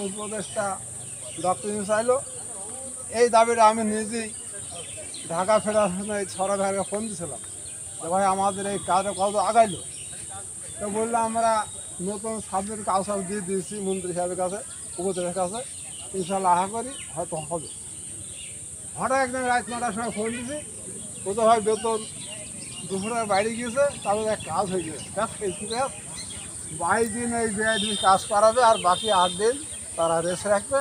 উপদেষ্টা ডক্টর ইউনূস চাইলো এই দাবিটা আমি নিজেই ঢাকা ফেডারেশনে ছড়া ভাইকে ফোন দিয়েছিলাম যে ভাই আমাদের এই কাজটা কত আগাইলো। তো বললো আমরা নতুন সাবজেক্ট কাজ দিয়ে দিয়েছি মন্ত্রী সাহেবের কাছে, উপদেষ্টার কাছে, ইনশাল্লাহ আশা করি হয়তো হবে। হঠাৎ একদিন রাত 9টার সময় ফোন দিয়েছি, কোথাও হয় বেতন 200 টাকা বাইরে গিয়েছে, তারপরে এক কাজ হয়ে গেছে। ব্যাস খেয়েছি, ব্যাস 22 দিন এই বেআইনি কাজ করাবে আর বাকি 8 দিন তারা রেস্ট রাখবে।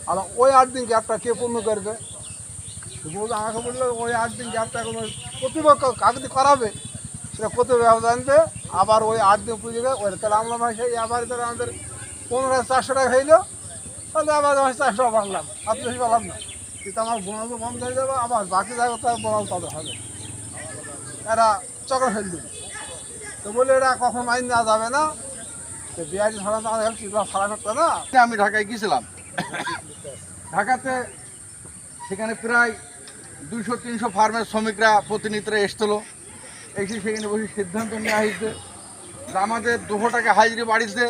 আর ওই 8 দিন গ্যাপটা কে পূর্ণ করবে? বললো, আমাকে বললো ওই 8 দিন গ্যাপটা কোনো কর্তৃপক্ষ কাগজ করাবে, সেটা কর্তৃপক্ষ জানবে। আবার ওই 8 দিন পুজোকে ওই তাহলে আমরা মাসে আবার তাহলে আমাদের 15,400 টাকা হইলো, তাহলে আবার 400 পারলাম, আর বেশি পারলাম না। কিন্তু আমার বোনাসও বন্ধ হয়ে যাবে, আবার বাকি জায়গা তার বোনাস তাদের হবে। এরা চক্র ফেল দিবে। তো বলে এরা কখন আইন দেওয়া যাবে না, তো বিআইডি ছাড়া তো আমাদের ছাড়া করতো না। আমি ঢাকায় গিয়েছিলাম। ঢাকাতে সেখানে প্রায় 200-300 ফার্মের শ্রমিকরা প্রতিনিধিরা এসছিল। এসে সেখানে বসে সিদ্ধান্ত নেওয়া হয়েছে যে আমাদের 200 টাকা হাজিরি বাড়িতে,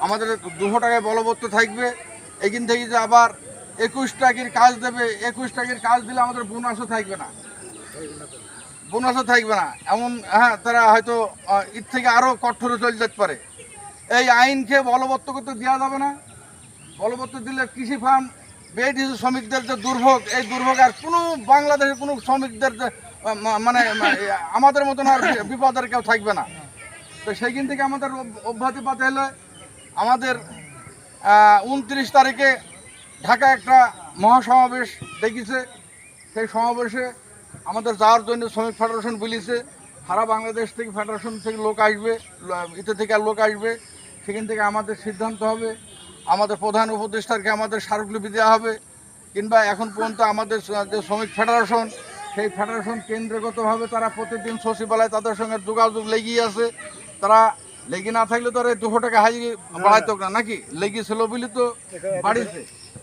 আমাদের 200 টাকায় বলবৎ থাকবে। এখান থেকে যে আবার 21 টাকার কাজ দেবে, 21 টাকার কাজ দিলে আমাদের বোনাসও থাকবে না, বোনাসও থাকবে না এমন। হ্যাঁ, তারা হয়তো এর থেকে আরও কঠোরে চলে যেতে পারে। এই আইনকে বলবৎ করতে দেওয়া যাবে না। বলবৎ দিলে কৃষি ফার্ম বেআইনি শ্রমিকদের যে দুর্ভোগ, এই দুর্ভোগ আর কোনো বাংলাদেশের কোনো শ্রমিকদের মানে আমাদের মতন আর বিপদের কেউ থাকবে না। তো সেইখান থেকে আমাদের অব্যাহতি পাতে হলে আমাদের 29 তারিখে ঢাকা একটা মহাসমাবেশ ডেকেছে। সেই সমাবেশে আমাদের যাওয়ার জন্য শ্রমিক ফেডারেশন বলেছে, সারা বাংলাদেশ থেকে ফেডারেশন থেকে লোক আসবে, ইতে থেকে আর লোক আসবে। সেখান থেকে আমাদের সিদ্ধান্ত হবে, আমাদের প্রধান উপদেষ্টাকে আমাদের স্মারকলিপি দেওয়া হবে, কিংবা এখন পর্যন্ত আমাদের যে শ্রমিক ফেডারেশন, সেই ফেডারেশন কেন্দ্রগতভাবে তারা প্রতিদিন সচিবালয় তাদের সঙ্গে যোগাযোগ লেগেই আছে। তারা লেগে না থাকলে তো আর এই 200 টাকা হাজিরি বাড়াইতো না, নাকি লেগেছিল বলে তো বাড়িছে।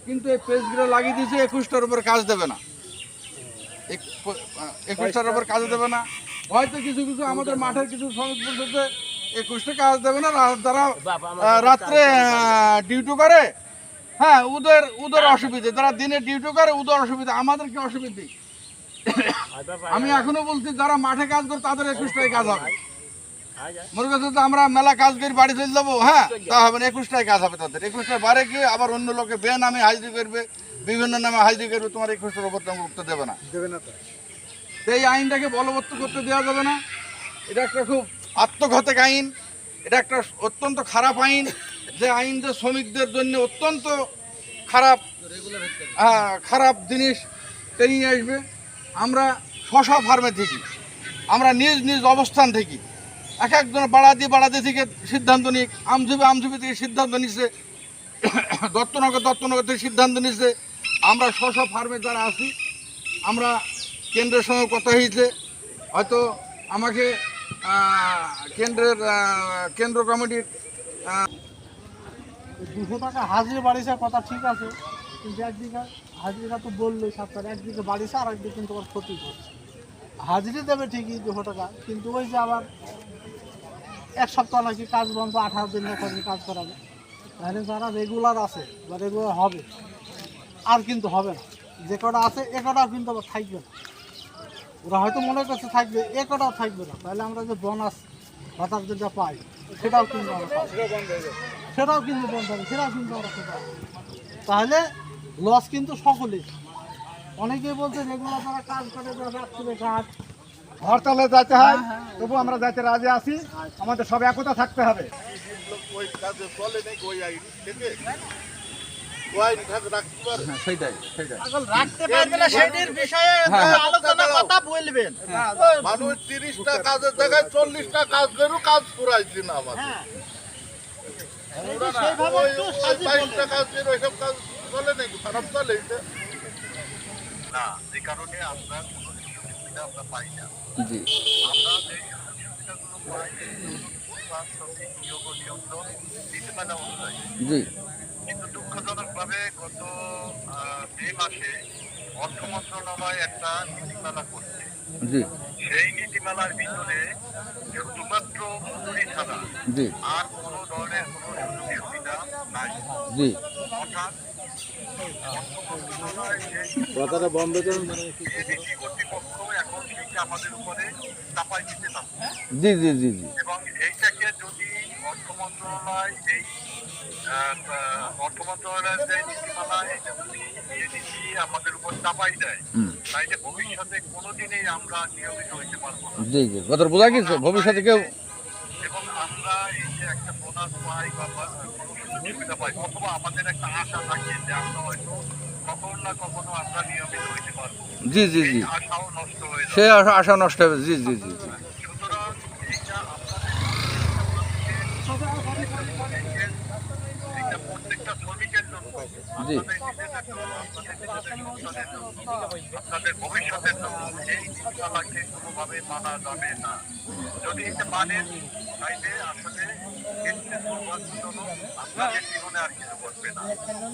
কিন্তু এই পেজগুলো লাগিয়ে দিয়েছে 21টার উপর কাজ দেবে না, 21টার উপর কাজ দেবে না। হয়তো কিছু কিছু আমাদের মাঠের কিছু শ্রমিক বলতে 21টা কাজ দেবে না, যারা রাত্রে ডিউটি করে। হ্যাঁ, ওদের অসুবিধে, যারা দিনে ডিউটি করে ওদের অসুবিধা, আমাদের কি অসুবিধে? আমি এখনো বলছি যারা মাঠে কাজ করে তাদের 21টায় কাজ হবে। মনে করছে তো আমরা মেলা কাজ করে বাড়ি চলে যাবো, হ্যাঁ তা হবে না, 21টায় কাজ হবে তাদের। 21টায় বারে গিয়ে আবার অন্য লোকে বেনামে হাজিরি করবে, বিভিন্ন নামে হাজিরি করবে, তোমার 21টার উপর তুমি উঠতে দেবে না। এই আইনটাকে বলবৎ করতে দেওয়া যাবে না। এটা একটা খুব আত্মঘাতক আইন, এটা একটা অত্যন্ত খারাপ আইন, যে আইন যে শ্রমিকদের জন্য অত্যন্ত খারাপ খারাপ জিনিস টেনে আসবে। আমরা স্ব ফার্মে থেকে, আমরা নিজ নিজ অবস্থান থেকে এক একজন বাড়াতে থেকে সিদ্ধান্ত নিই, আমঝুবি থেকে সিদ্ধান্ত নিচ্ছে, দত্তনগর থেকে সিদ্ধান্ত নিচ্ছে। আমরা স্ব ফার্মে যারা আছি, আমরা কেন্দ্রের সঙ্গে কথা হয়েছে, হয়তো আমাকে কেন্দ্র কমিটির 200 টাকা হাজিরি বাড়িছে, কথা ঠিক আছে, কিন্তু একদিকে হাজিরিটা তো বললোই সরকার, একদিকে বাড়িছে আর একদিকে কিন্তু আবার ক্ষতি করছে। হাজিরি দেবে ঠিকই 200 টাকা, কিন্তু ওই যে আবার 1 সপ্তাহ নাকি কাজ বন্ধ, 18 দিন নাকি কাজ করাবে। তাহলে যারা রেগুলার আছে বা রেগুলার হবে আর কিন্তু হবে না, যে কটা আছে এ কটাও কিন্তু আবার থাকবে না। ওরা হয়তো মনে করছে থাকবে, এ কটাও থাকবে না। তাহলে আমরা যে বোনাস ভাতা যেটা পাই সেটাও কিন্তু সেটাও কিন্তু বন্ধ হবে, সেটাও কিন্তু আমরা সেটা। তাহলে লস কিন্তু সকলেই। অনেকেই বলছে রেগুলার যারা কাজ করে রাত্রে কাজ, হরতালে যেতে হয়, তবু আমরা যাইতে রাজি আছি। আমাদের সব একতা থাকতে হবে। সেইটাই রাখতে পারবে না সেটির বিষয়ে আলোচনা কথা বলবেন। মানুষ 30টা কাজের জায়গায় 40টা কাজ করেও কাজ পুরাইছি না আমার। কাজ করে ওইসব কাজ চলে নাকি, খারাপ চলে না, যে কারণে আমরা কোনো সুযোগ সুবিধা আমরা পাই না। জি, আমরা যে সুযোগ সুবিধাগুলো পাই নিয়োগ নিয়ন্ত্রণ নীতিমালা অনুযায়ী। জি, কিন্তু দুঃখজনকভাবে গত মে মাসে অর্থ মন্ত্রণালয় একটা নীতিমালা করছে। জি, সেই নীতিমালার ভিতরে শুধুমাত্র মজুরি ছাড়া জি, আর কোনো ধরনের কোনো সুযোগ সুবিধা নাই। জি, অর্থাৎ কথাটা বন্ধ করুন। এডিসি কর্তৃপক্ষ এখন সেটা আমাদের উপরে চাপাই দিতে চাচ্ছে জি জি জি জি এবং এইটাকে যদি অর্থ মন্ত্রণালয় অর্থ মন্ত্রণালয়ের যে নীতিমালা এটা যদি এডিসি আমাদের উপর চাপাই দেয় তাইলে ভবিষ্যতে কোনোদিনই আমরা নিয়মিত হইতে পারবো না জি জি কথা বোঝা গেছে ভবিষ্যতে কেউ এবং আমরা এই যে একটা বোনাস পাই বা কোনো সুযোগ সুবিধা পাই অথবা আমাদের একটা আশা থাকে যে আমরা হয়তো কখনো না কখনো আমরা নিয়মিত হইতে পারবো জি জি জি এই আশাও নষ্ট হয়ে সে যাবে আশা নষ্ট হবে জি জি জি জি সুতরাং এইটা এইটা প্রত্যেকটা শ্রমিকের জন্য জি আপনাদের নিজেদের জন্য আপনাদের সন্তানের জন্য আপনাদের ভবিষ্যতের জন্য এই নীতিমালাকে কোনোভাবে মানা যাবে না যদি এটা মানেন তাইলে আসলে এর চেয়ে সৌভাগ্যজনক আপনাদের জীবনে আর কিছু ঘটবে না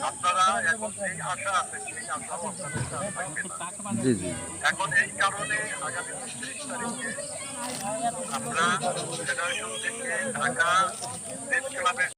আপনারা এখন এই আশা আছে সেই আশাও আপনাদের আর থাকবে না জি জি এখন এই কারণে আগামী ৩০ তারিখে আমরা ফেডারেশন থেকে ঢাকা প্রেস ক্লাবের